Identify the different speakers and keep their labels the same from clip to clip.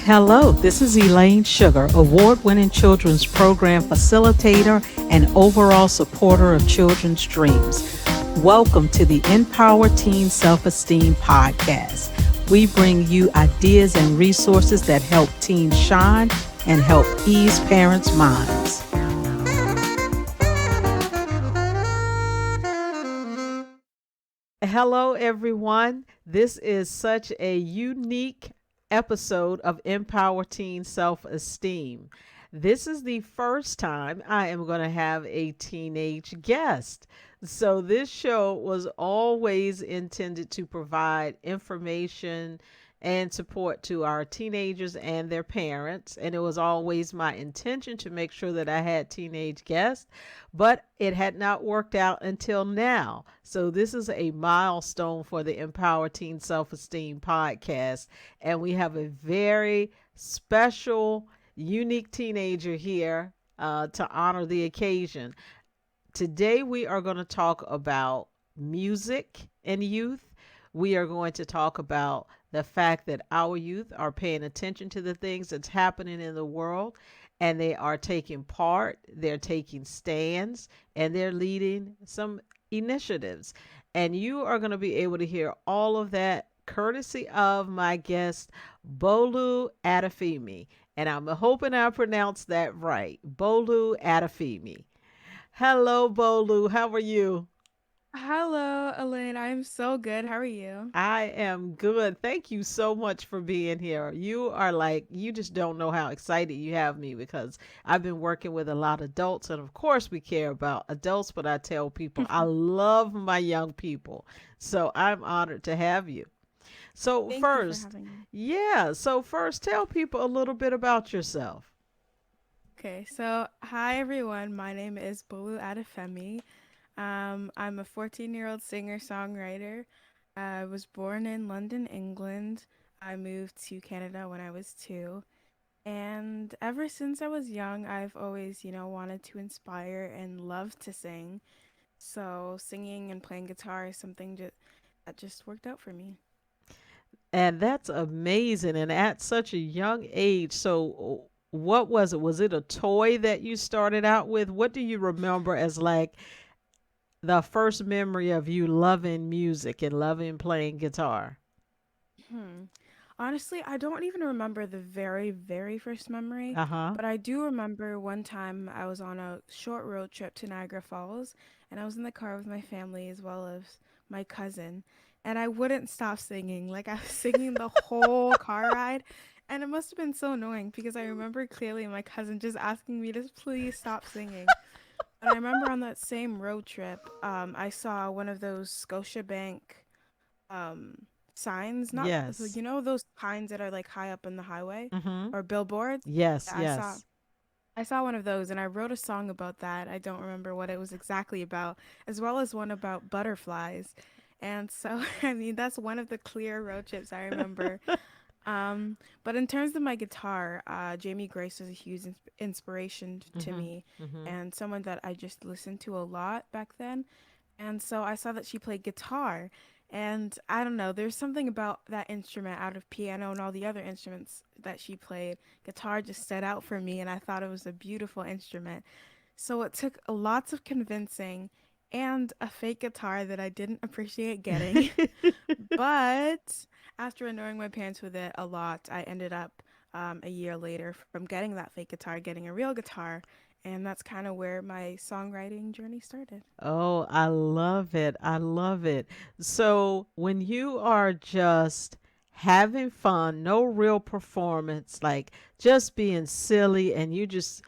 Speaker 1: Hello, this is Elaine Sugar, award-winning children's program facilitator and overall supporter of children's dreams. Welcome to the Empower Teen Self-Esteem podcast. We bring you ideas and resources that help teens shine and help ease parents' minds. Hello, everyone. This is such a unique episode of Empower Teen Self-Esteem. This is the first time I am going to have a teenage guest. So, this show was always intended to provide information and support to our teenagers and their parents. And it was always my intention to make sure that I had teenage guests, but it had not worked out until now. So this is a milestone for the Empower Teen Self-Esteem podcast. And we have a very special, unique teenager here to honor the occasion. Today we are going to talk about music and youth. We are going to talk about the fact that our youth are paying attention to the things that's happening in the world, and they are taking part, they're taking stands, and they're leading some initiatives. And you are going to be able to hear all of that courtesy of my guest, Bolu Adefemi. And I'm hoping I pronounced that right. Bolu Adefemi. Hello, Bolu. How are you?
Speaker 2: Hello, Elaine. I'm so good. How are you?
Speaker 1: I am good. Thank you so much for being here. You are like, you just don't know how excited you have me because I've been working with a lot of adults. And of course, we care about adults, but I tell people I love my young people. So I'm honored to have you. So,
Speaker 2: Thank you for
Speaker 1: first,
Speaker 2: having me.
Speaker 1: so first, tell people a little bit about yourself.
Speaker 2: Okay, so hi everyone. My name is Bolu Adefemi. I'm a 14-year-old singer-songwriter. I was born in London, England. I moved to Canada when I was 2. And ever since I was young, I've always, wanted to inspire and love to sing. So singing and playing guitar is something that just worked out for me.
Speaker 1: And that's amazing. And at such a young age. So, what was it? Was it a toy that you started out with? What do you remember as like the first memory of you loving music and loving playing guitar?
Speaker 2: Hmm. Honestly, I don't even remember the very, very first memory,
Speaker 1: Uh huh.
Speaker 2: but I do remember one time I was on a short road trip to Niagara Falls, and I was in the car with my family as well as my cousin, and I wouldn't stop singing. Like I was singing the whole car ride, and it must have been so annoying because I remember clearly my cousin just asking me to please stop singing. But I remember on that same road trip, I saw one of those Scotiabank um signs, not
Speaker 1: Yes.
Speaker 2: those signs that are like high up in the highway
Speaker 1: Mm-hmm.
Speaker 2: or billboards.
Speaker 1: Yes,
Speaker 2: Yeah,
Speaker 1: yes.
Speaker 2: I saw one of those and I wrote a song about that. I don't remember what it was exactly about, as well as one about butterflies. And so I mean that's one of the clear road trips I remember. But in terms of my guitar, Jamie Grace was a huge inspiration to
Speaker 1: Mm-hmm.
Speaker 2: me
Speaker 1: Mm-hmm.
Speaker 2: and someone that I just listened to a lot back then. And so I saw that she played guitar. And I don't know, there's something about that instrument out of piano and all the other instruments that she played. Guitar just stood out for me, and I thought it was a beautiful instrument. So it took lots of convincing and a fake guitar that I didn't appreciate getting. But after annoying my parents with it a lot, I ended up a year later from getting that fake guitar, getting a real guitar. And that's kind of where my songwriting journey started.
Speaker 1: Oh, I love it. I love it. So, when you are just having fun, no real performance, like just being silly, and you just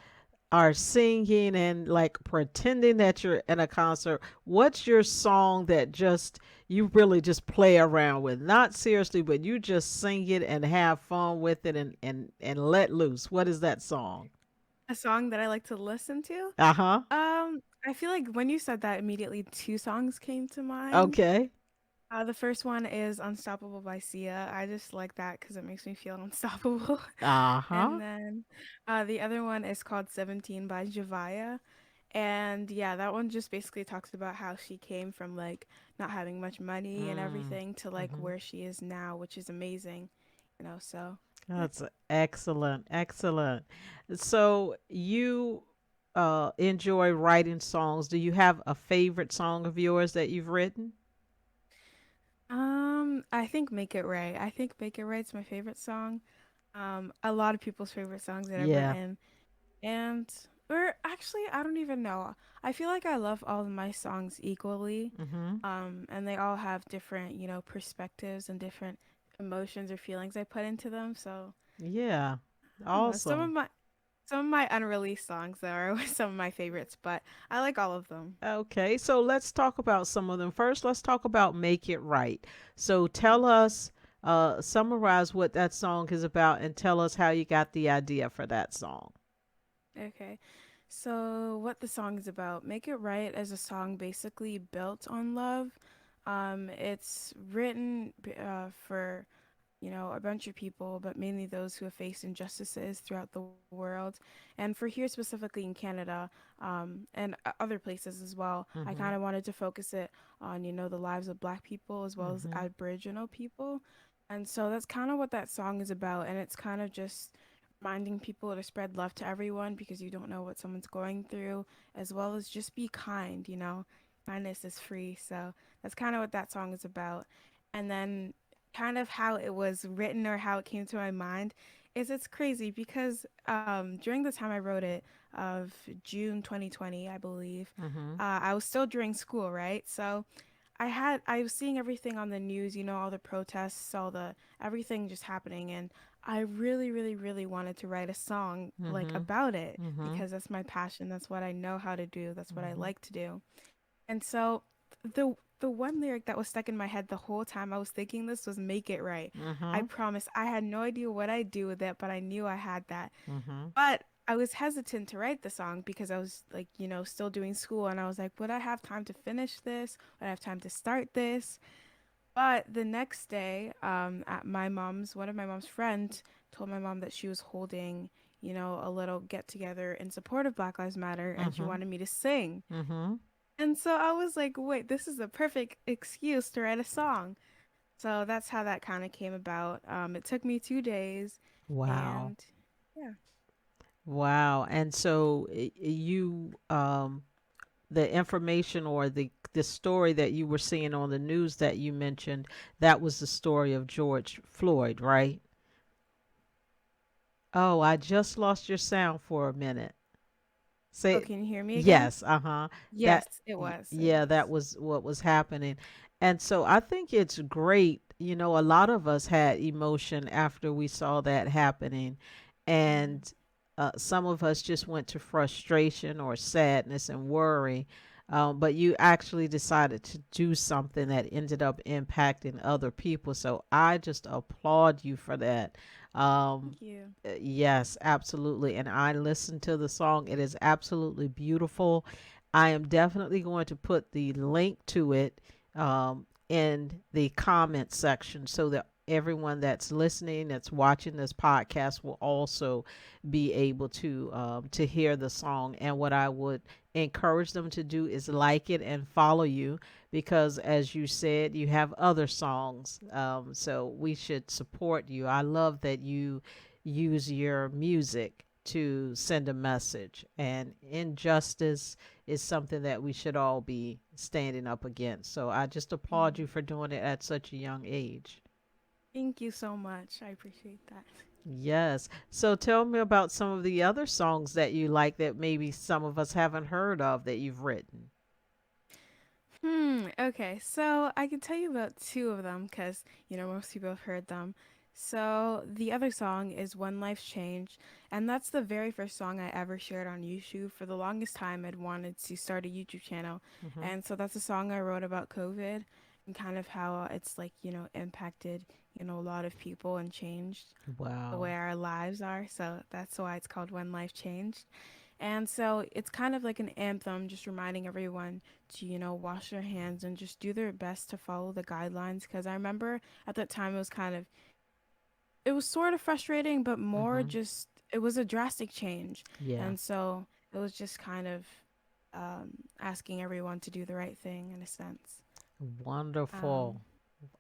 Speaker 1: are singing and like pretending that you're in a concert, what's your song that just you really just play around with? Not seriously, but you just sing it and have fun with it and let loose. What is that song?
Speaker 2: A song that I like to listen to?
Speaker 1: Uh-huh.
Speaker 2: I feel like when you said that, immediately two songs came to mind.
Speaker 1: Okay.
Speaker 2: The first one is Unstoppable by Sia. I just like that because it makes me feel unstoppable.
Speaker 1: Uh-huh.
Speaker 2: And then the other one is called 17 by Javaya. And yeah, that one just basically talks about how she came from like not having much money and
Speaker 1: Mm.
Speaker 2: everything to like
Speaker 1: Mm-hmm.
Speaker 2: where she is now, which is amazing, so.
Speaker 1: That's excellent, excellent. So you enjoy writing songs. Do you have a favorite song of yours that you've written?
Speaker 2: I think Make It Right. I think Make It Right's my favorite song. A lot of people's favorite songs that I've
Speaker 1: Yeah.
Speaker 2: written. And or actually I don't even know. I feel like I love all of my songs equally.
Speaker 1: Mm-hmm.
Speaker 2: And they all have different, perspectives and different emotions or feelings I put into them. So
Speaker 1: Yeah.
Speaker 2: I don't know.
Speaker 1: Awesome.
Speaker 2: Some of my unreleased songs though are some of my favorites, but I like all of them.
Speaker 1: Okay, so let's talk about some of them. First, let's talk about Make It Right. So
Speaker 2: Mhm.
Speaker 1: tell us, summarize what that song is about and tell us how you got the idea for that song.
Speaker 2: Okay. So what the song is about, Make It Right is a song basically built on love. It's written for a bunch of people, but mainly those who have faced injustices throughout the world. And for here specifically in Canada, and other places as well, I
Speaker 1: Mm-hmm.
Speaker 2: kind of wanted to focus it on, the lives of Black people as well as
Speaker 1: Mm-hmm.
Speaker 2: Aboriginal people. And so that's kind of what that song is about. And it's kind of just reminding people to spread love to everyone because you don't know what someone's going through, as well as just be kind. Kindness is free. So that's kind of what that song is about. And then kind of how it was written or how it came to my mind is it's crazy because during the time I wrote it of June 2020, I believe,
Speaker 1: Mm-hmm.
Speaker 2: I was still during school, right? So I was seeing everything on the news, all the protests, all the everything just happening, and I really, really, really wanted to write a song like
Speaker 1: Mm-hmm.
Speaker 2: about it
Speaker 1: Mm-hmm.
Speaker 2: because that's my passion. That's what I know how to do. That's what I
Speaker 1: Mm-hmm.
Speaker 2: like to do. And so the one lyric that was stuck in my head the whole time I was thinking this was make it right. I
Speaker 1: Mm-hmm.
Speaker 2: promise I had no idea what I'd do with it, but I knew I had that.
Speaker 1: Mm-hmm.
Speaker 2: But I was hesitant to write the song because I was like, still doing school and I was like, would I have time to finish this? Would I have time to start this? But the next day, at one of my mom's friends told my mom that she was holding, a little get together in support of Black Lives Matter and she
Speaker 1: Mm-hmm.
Speaker 2: wanted me to sing.
Speaker 1: Mm-hmm.
Speaker 2: And so I was like, wait, this is a perfect excuse to write a song. So that's how that kind of came about. It took me 2 days,
Speaker 1: Wow.
Speaker 2: and yeah.
Speaker 1: Wow. And so you the information or the story that you were seeing on the news that you mentioned, that was the story of George Floyd, right? Oh, I just lost your sound for a minute.
Speaker 2: Oh,
Speaker 1: Say
Speaker 2: can you hear me again?
Speaker 1: yes, uh-huh.
Speaker 2: Yes,
Speaker 1: That
Speaker 2: it was. It
Speaker 1: yeah, that
Speaker 2: was.
Speaker 1: was what was happening. And so I think it's great. A lot of us had emotion after we saw that happening.
Speaker 2: Mhm.
Speaker 1: And some of us just went to frustration or sadness and worry. But you actually decided to do something that ended up impacting other people. So I just applaud you for that. Um,
Speaker 2: Thank you.
Speaker 1: Yes, absolutely. And I listened to the song. It is absolutely beautiful. I am definitely going to put the link to it in the comment section so that everyone that's listening, that's watching this podcast, will also be able to hear the song. And what I would encourage them to do is like it and follow you because, as you said, you have other songs. So we should support you. I love that you use your music to send a message. And injustice is something that we should all be standing up against. So I just applaud you
Speaker 2: Mhm.
Speaker 1: for doing it at such a young age.
Speaker 2: Thank you so much. I appreciate that.
Speaker 1: Yes. So tell me about some of the other songs that you like that maybe some of us haven't heard of that you've written.
Speaker 2: Okay. So I can tell you about two of them because, most people have heard them. So the other song is When Life's Changed, and that's the very first song I ever shared on YouTube. For the longest time, I'd wanted to start a YouTube channel.
Speaker 1: Hmm.
Speaker 2: And so that's a song I wrote about COVID and kind of how it's like, impacted, a lot of people and changed the
Speaker 1: Wow.
Speaker 2: way our lives are. So that's why it's called When Life Changed. And so it's kind of like an anthem, just reminding everyone to, wash their hands and just do their best to follow the guidelines. Because I remember at that time it was sort of frustrating, but more
Speaker 1: Hmm.
Speaker 2: just, it was a drastic change.
Speaker 1: Yeah.
Speaker 2: And so it was just kind of asking everyone to do the right thing in a sense. Um,
Speaker 1: Wonderful.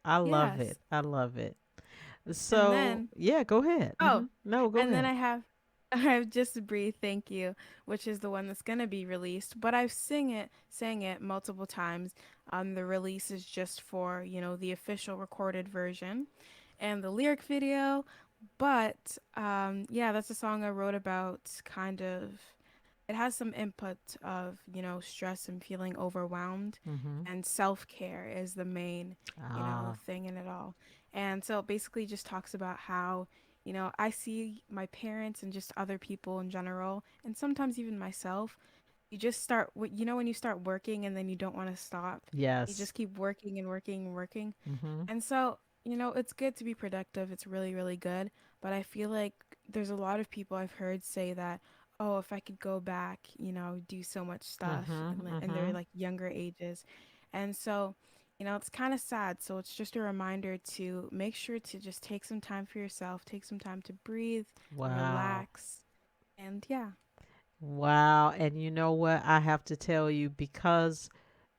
Speaker 1: I love
Speaker 2: yes.
Speaker 1: it. I love it.
Speaker 2: And
Speaker 1: So,
Speaker 2: then,
Speaker 1: yeah, go ahead.
Speaker 2: oh,
Speaker 1: No, go
Speaker 2: and then
Speaker 1: ahead.
Speaker 2: I have Just Breathe, Thank You, which is the one that's gonna be released. But I've sang it multiple times. The release is just for, the official recorded version and the lyric video. But yeah, that's a song I wrote about kind of. It has some input of, stress and feeling overwhelmed,
Speaker 1: Mm-hmm.
Speaker 2: and self care is the main,
Speaker 1: Ah,
Speaker 2: thing in it all. And so it basically just talks about how, I see my parents and just other people in general, and sometimes even myself. You just start, when you start working and then you don't want to stop, you
Speaker 1: yes.
Speaker 2: just keep working and working and working.
Speaker 1: Mm-hmm.
Speaker 2: And so, it's good to be productive. It's really, really good. But I feel like there's a lot of people I've heard say that, oh, if I could go back, do so much stuff
Speaker 1: Mm-hmm.
Speaker 2: in their
Speaker 1: Mm-hmm.
Speaker 2: like younger ages. And so, it's kind of sad. So it's just a reminder to make sure to just take some time for yourself, take some time to breathe and
Speaker 1: Wow.
Speaker 2: relax. And yeah.
Speaker 1: Wow. And you know what? I have to tell you, because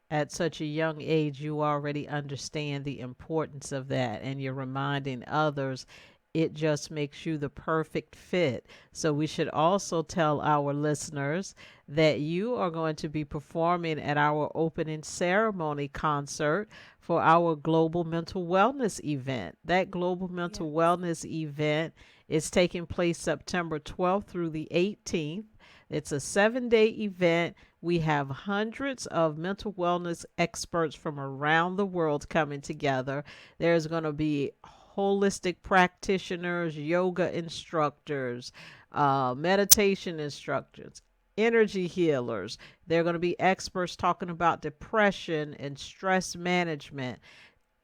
Speaker 1: at such a young age, you already understand the importance of that and you're reminding others, it just makes you the perfect fit. So, we should also tell our listeners that you are going to be performing at our opening ceremony concert for our Global Mental Wellness event. That Global Mental
Speaker 2: Yes.
Speaker 1: Wellness event is taking place September 12th through the 18th. It's a 7-day event. We have hundreds of mental wellness experts from around the world coming together. There's going to be holistic practitioners, yoga instructors, meditation instructors, energy healers. They're going to be experts talking about depression and stress management.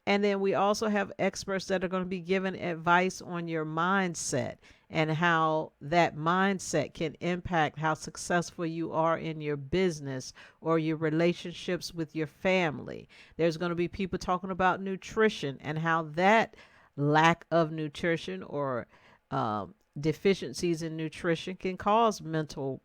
Speaker 1: And then we also have experts that are going to be giving advice on your mindset and how that mindset can impact how successful you are in your business or your relationships with your family. There's going to be people talking about nutrition and how that lack of nutrition or deficiencies in nutrition can cause mental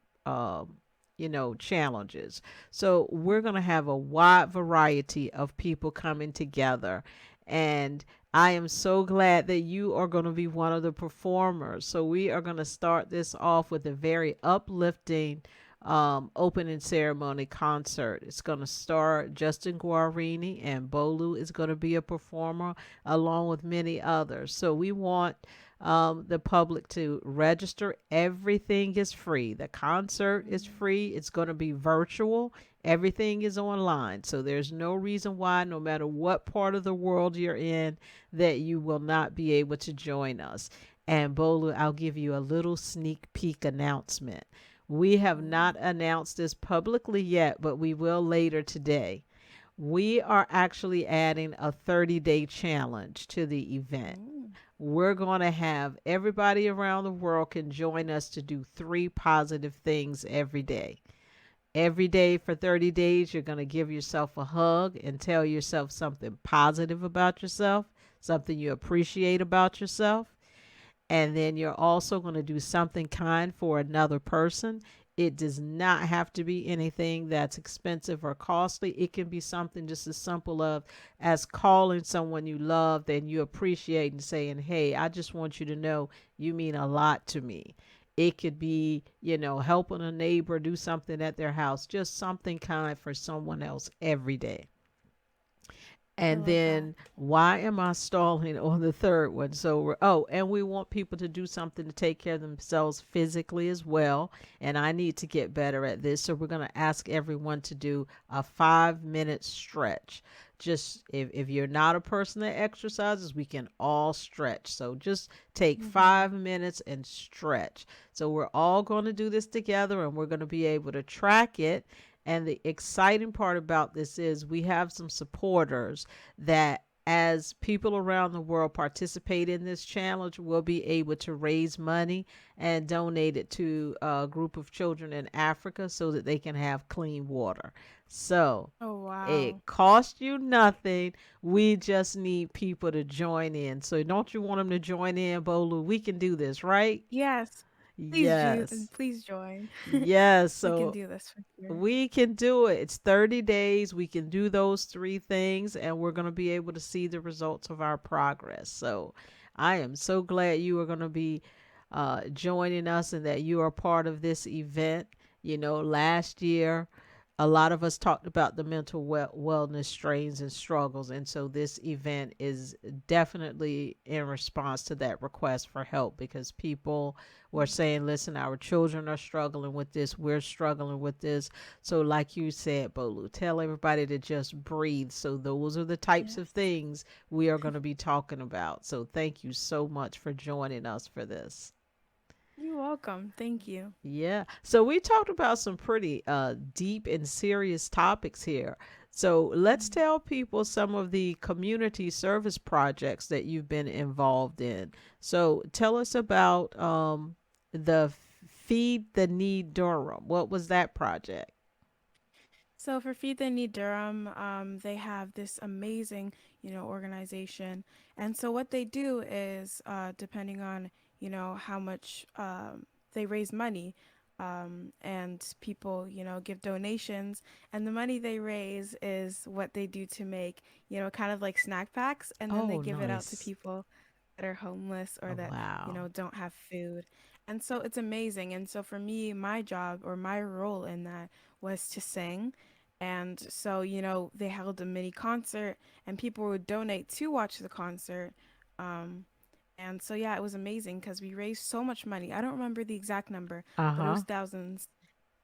Speaker 1: challenges. So we're going to have a wide variety of people coming together. And I am so glad that you are going to be one of the performers. So we are going to start this off with a very uplifting opening ceremony concert. It's going to star Justin Guarini, and Bolu is going to be a performer along with many others. So we want the public to register. Everything is free. The concert is free. It's going to be virtual. Everything is online. So there's no reason why, no matter what part of the world you're in, that you will not be able to join us. And Bolu, I'll give you a little sneak peek announcement. We have
Speaker 2: Ooh.
Speaker 1: not announced this publicly yet, but we will later today. We are actually adding a 30-day challenge to the event.
Speaker 2: Ooh.
Speaker 1: We're going to have everybody around the world can join us to do 3 positive things every day. Every day for 30 days, you're going to give yourself a hug and tell yourself something positive about yourself, something you appreciate about yourself. And then you're also going to do something kind for another person. It does not have to be anything that's expensive or costly. It can be something just as simple of as calling someone you love and you appreciate and saying, "Hey, I just want you to know you mean a lot to me." It could be, helping a neighbor do something at their house, just something kind for someone else every day.
Speaker 2: I
Speaker 1: And
Speaker 2: love that.
Speaker 1: then why am I stalling on the third one? So and we want people to do something to take care of themselves physically as well. And I need to get better at this. So we're going to ask everyone to do a 5 minute stretch. Just if you're not a person that exercises, we can all stretch. So just take
Speaker 2: Mm-hmm.
Speaker 1: 5 minutes and stretch. So we're all going to do this together and we're going to be able to track it. And the exciting part about this is we have some supporters that, as people around the world participate in this challenge, will be able to raise money and donate it to a group of children in Africa so that they can have clean water. So
Speaker 2: Oh, wow.
Speaker 1: it costs you nothing. We just need people to join in. So don't you want them to join in, Bolu? We can do this, right?
Speaker 2: Yes. Please, Jude,
Speaker 1: Yes.
Speaker 2: and please join.
Speaker 1: Yes.
Speaker 2: We can
Speaker 1: So
Speaker 2: do this for sure.
Speaker 1: we can do it. It's 30 days. We can do those three things, and we're going to be able to see the results of our progress. So I am so glad you are going to be joining us and that you are part of this event. You know, last year, a lot of us talked about the mental wellness strains and struggles. And so this event is definitely in response to that request for help because people were saying, listen, our children are struggling with this. We're struggling with this. So, like you said, Bolu, tell everybody to just breathe. So, those are the types of
Speaker 2: Yes.
Speaker 1: things we are going to be talking about. So, thank you so much for joining us for this.
Speaker 2: You're welcome. Thank you.
Speaker 1: Yeah. So we talked about some pretty deep and serious topics here. So let's
Speaker 2: Mm.
Speaker 1: tell people some of the community service projects that you've been involved in. So tell us about the Feed the Need Durham. What was that project?
Speaker 2: So for Feed the Need Durham, they have this amazing, organization. And so what they do is, depending on, how much they raise money, and people, give donations, and the money they raise is what they do to make, kind of like snack packs, and then they
Speaker 1: Oh,
Speaker 2: give it out to
Speaker 1: nice.
Speaker 2: people that are homeless or
Speaker 1: Oh,
Speaker 2: that,
Speaker 1: wow.
Speaker 2: don't have food. And so it's amazing. And so for me, my job or my role in that was to sing. And so, they held a mini concert and people would donate to watch the concert. Um, and so, yeah, it was amazing because we raised so much money. I don't remember the exact number,
Speaker 1: Uh
Speaker 2: but it
Speaker 1: huh.
Speaker 2: was thousands.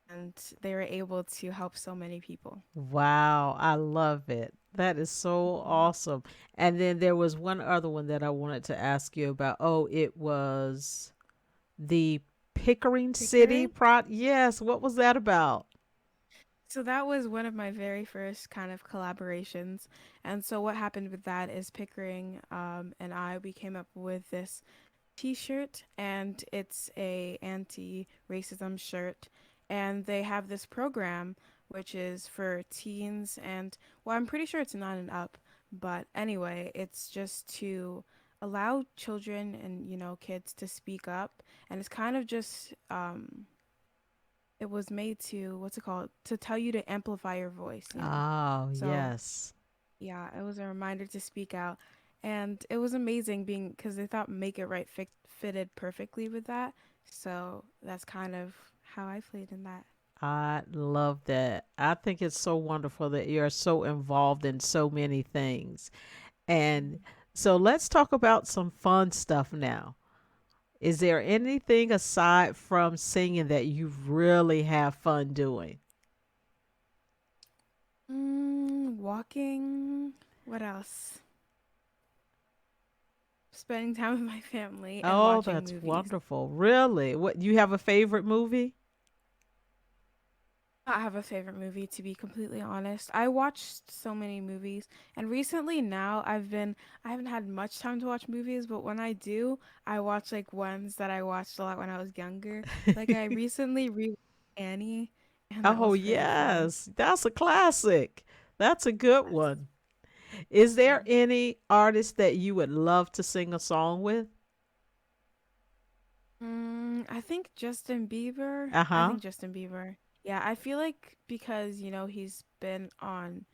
Speaker 2: And they were able to help so many people.
Speaker 1: Wow, I love it. That is so
Speaker 2: Mhm.
Speaker 1: awesome. And then there was one other one that I wanted to ask you about. Oh, it was the Pickering City
Speaker 2: Pickering?
Speaker 1: pro. Yes, what was that about?
Speaker 2: So that was one of my very first kind of collaborations. And so what happened with that is Pickering and we came up with this t-shirt, and it's a anti-racism shirt, and they have this program which is for teens, and well, I'm pretty sure it's not an up, but anyway, it's just to allow children and kids to speak up, and it's kind of just it was made to, what's it called, to tell you to amplify your voice.
Speaker 1: Oh,
Speaker 2: So
Speaker 1: yes.
Speaker 2: yeah, it was a reminder to speak out. And it was amazing being because they thought Make It Right fitted perfectly with that. So that's kind of how I played in that.
Speaker 1: I love that. I think it's so wonderful that you're so involved in so many things. And so let's talk about some fun stuff now. Is there anything aside from singing that you really have fun doing?
Speaker 2: Walking. What else? Spending time with my family and
Speaker 1: Oh,
Speaker 2: watching
Speaker 1: that's
Speaker 2: movies.
Speaker 1: wonderful. Really? What, you have a favorite movie?
Speaker 2: I have a favorite movie, to be completely honest. I watched so many movies, and recently now I haven't had much time to watch movies, but when I do, I watch like ones that I watched a lot when I was younger. Like I recently rewatched Annie, and that
Speaker 1: Oh,
Speaker 2: was pretty fun.
Speaker 1: yes. That's a classic. That's a good
Speaker 2: Yes.
Speaker 1: one. Is there
Speaker 2: Mhm.
Speaker 1: any artist that you would love to sing a song with?
Speaker 2: I think Justin Bieber. I
Speaker 1: Uh-huh.
Speaker 2: think Justin Bieber. Yeah, I feel like because, he's been on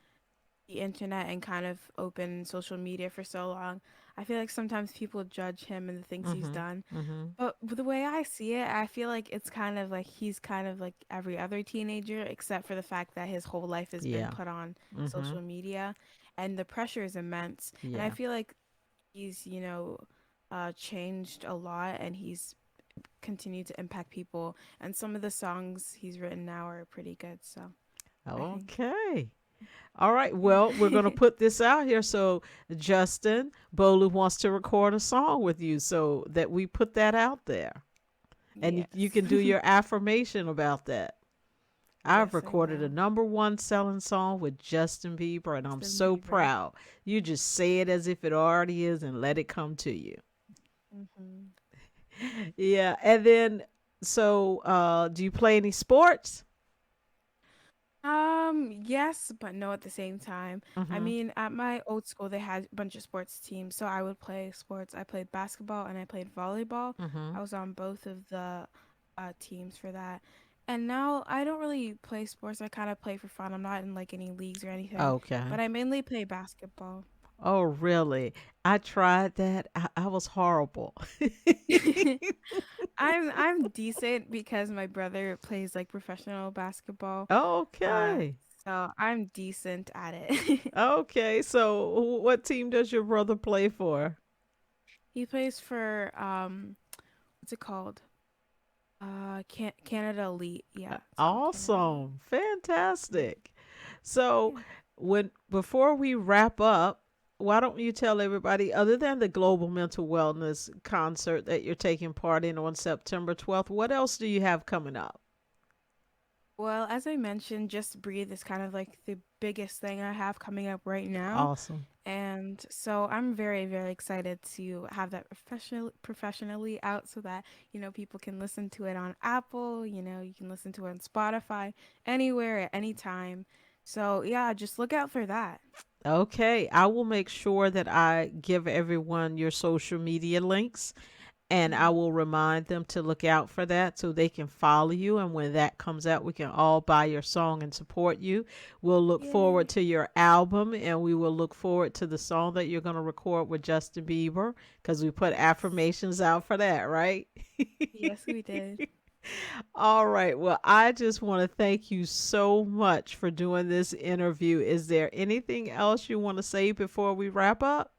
Speaker 2: the internet and kind of open social media for so long, I feel like sometimes people judge him and the things he's
Speaker 1: Mm-hmm.
Speaker 2: done.
Speaker 1: Mm-hmm.
Speaker 2: But the way I see it, I feel like it's kind of like he's kind of like every other teenager, except for the fact that his whole life has been
Speaker 1: Yeah.
Speaker 2: put on
Speaker 1: Mm-hmm.
Speaker 2: social media, and the pressure is immense. And I
Speaker 1: Yeah.
Speaker 2: feel like he's, changed a lot, and he's continued to impact people. And some of the songs he's written now are pretty good. So I think.
Speaker 1: Okay. All right. Well, we're going to put this out here. So, Justin, Bolu wants to record a song with you so that we put that out there. And you
Speaker 2: Yes.
Speaker 1: can do your affirmation about that. I've
Speaker 2: Yes, I
Speaker 1: recorded a
Speaker 2: will.
Speaker 1: #1 selling song with Justin Bieber, and I'm
Speaker 2: Justin
Speaker 1: so
Speaker 2: Bieber.
Speaker 1: proud. You just say it as if it already is and let it come to you.
Speaker 2: Hmm.
Speaker 1: Yeah. And then, so do you play any sports?
Speaker 2: Yes, but no at the same time. I
Speaker 1: Mm-hmm.
Speaker 2: mean, at my old school, they had a bunch of sports teams, so I would play sports. I played basketball and I played volleyball.
Speaker 1: Mm-hmm.
Speaker 2: I was on both of the teams for that. And now I don't really play sports. I kind of play for fun. I'm not in like any leagues or anything,
Speaker 1: Okay.
Speaker 2: but I mainly play basketball.
Speaker 1: Oh, really? I tried that. I was horrible.
Speaker 2: I'm decent because my brother plays like professional basketball. Uh,
Speaker 1: Okay.
Speaker 2: so I'm decent at it.
Speaker 1: Okay. So, what team does your brother play for?
Speaker 2: He plays for what's it called? Canada Elite. Yeah, it's called Canada Elite.
Speaker 1: Awesome. Fantastic. So,
Speaker 2: Yeah.
Speaker 1: when before we wrap up, why don't you tell everybody, other than the Global Mental Wellness concert that you're taking part in on September 12th, what else do you have coming up?
Speaker 2: Well, as I mentioned, Just Breathe is kind of like the biggest thing I have coming up right now.
Speaker 1: Awesome.
Speaker 2: And so I'm very, very excited to have that professionally out so that, people can listen to it on Apple, you can listen to it on Spotify, anywhere at any time. So yeah, just look out for that.
Speaker 1: Okay, I will make sure that I give everyone your social media links, and I
Speaker 2: Mhm.
Speaker 1: will remind them to look out for that so they can follow you. And when that comes out, we can all buy your song and support you. We'll look forward
Speaker 2: Yay.
Speaker 1: to your album, and we will look forward to the song that you're going to record with Justin Bieber, because we put
Speaker 2: Yes.
Speaker 1: affirmations out for that, right?
Speaker 2: Yes, we did.
Speaker 1: All right. Well, I just want to thank you so much for doing this interview. Is there anything else you want to say before we wrap up?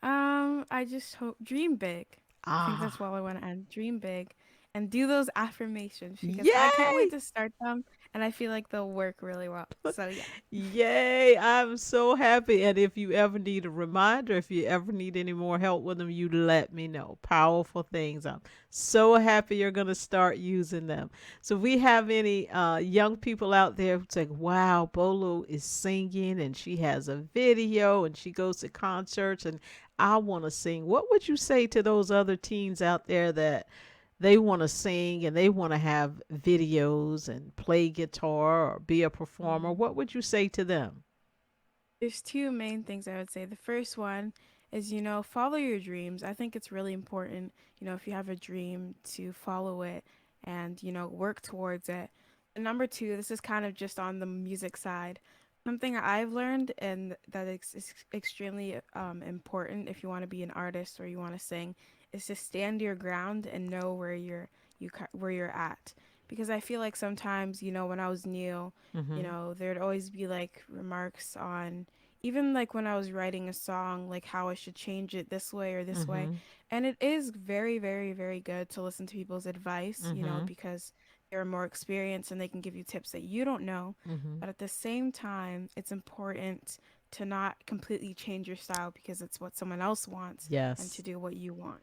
Speaker 2: I just hope dream big. I think that's
Speaker 1: Ah,
Speaker 2: what I want to end. Dream big and do those affirmations because I can't wait
Speaker 1: yay!
Speaker 2: to start them and I feel like they'll work really well. So yeah.
Speaker 1: Yay! I'm so happy. And if you ever need a reminder, if you ever need any more help with them, you let me know. Powerful things. I'm so happy you're going to start using them. So, if we have any young people out there who say, wow, Bolu is singing and she has a video and she goes to concerts and I want to sing, what would you say to those other teens out there that they want to sing and they want to have videos and play guitar or be a performer?
Speaker 2: Mhm.
Speaker 1: What would you say to them?
Speaker 2: There's two main things I would say. The first one is, follow your dreams. I think it's really important, if you have a dream to follow it and, work towards it. And number two, this is kind of just on the music side. Something I've learned and that is extremely important if you want to be an artist or you want to sing is to stand your ground and know where you're at. Because I feel like sometimes, when I was new,
Speaker 1: Mm-hmm.
Speaker 2: there'd always be like remarks on even like when I was writing a song, like how I should change it this way or this way.
Speaker 1: Mm-hmm.
Speaker 2: And it is very, very, very good to listen to people's advice,
Speaker 1: Mm-hmm.
Speaker 2: because they're more experienced and they can give you tips that you don't know.
Speaker 1: Mm-hmm.
Speaker 2: But at the same time, it's important to not completely change your style because it's what someone else wants and to
Speaker 1: Yes.
Speaker 2: do what you want.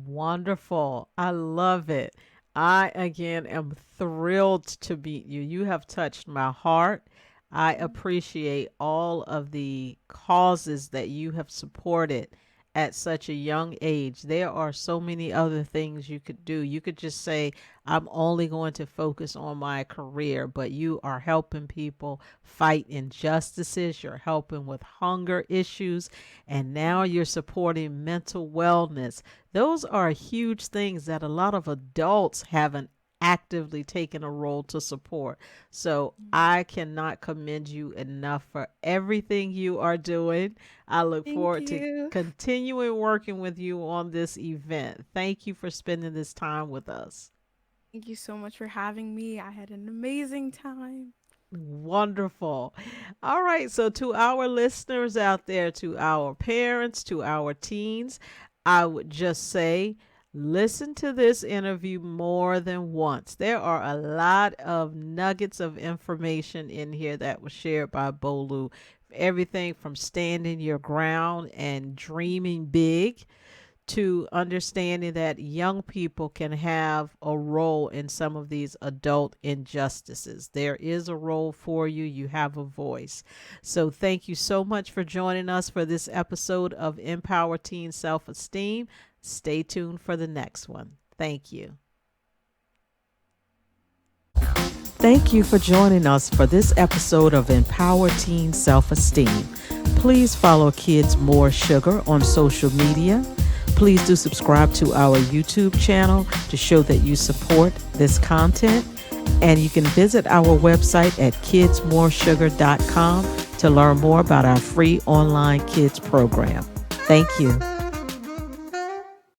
Speaker 1: Wonderful. I love it. I again am thrilled to meet you. You have touched my heart. I appreciate all of the causes that you have supported at such a young age. There are so many other things you could do. You could just say, I'm only going to focus on my career, but you are helping people fight injustices. You're helping with hunger issues, and now
Speaker 2: Mhm.
Speaker 1: you're supporting mental wellness. Those are huge things that a lot of adults haven't actively taken a role to support. So
Speaker 2: Mhm.
Speaker 1: I cannot commend you enough for everything you are doing. I look
Speaker 2: Thank
Speaker 1: forward to
Speaker 2: you.
Speaker 1: continuing working with you on this event. Thank you for spending this time with us.
Speaker 2: Thank you so much for having me. I had an amazing time.
Speaker 1: Wonderful. All right. So, to our listeners out there, to our parents, to our teens, I would just say listen to this interview more than once. There are a lot of nuggets of information in here that was shared by Bolu. Everything from standing your ground and dreaming big to understanding that young people can have a role in some of these adult injustices. There is a role for you, you have a voice. So, thank you so much for joining us for this episode of Empower Teen Self Esteem. Stay tuned for the next one. Thank you. Thank you for joining us for this episode of Empower Teen Self Esteem. Please follow Kids More Sugar on social media. Please do subscribe to our YouTube channel to show that you support this content. And you can visit our website at kidsmoresugar.com to learn more about our free online kids program. Thank you.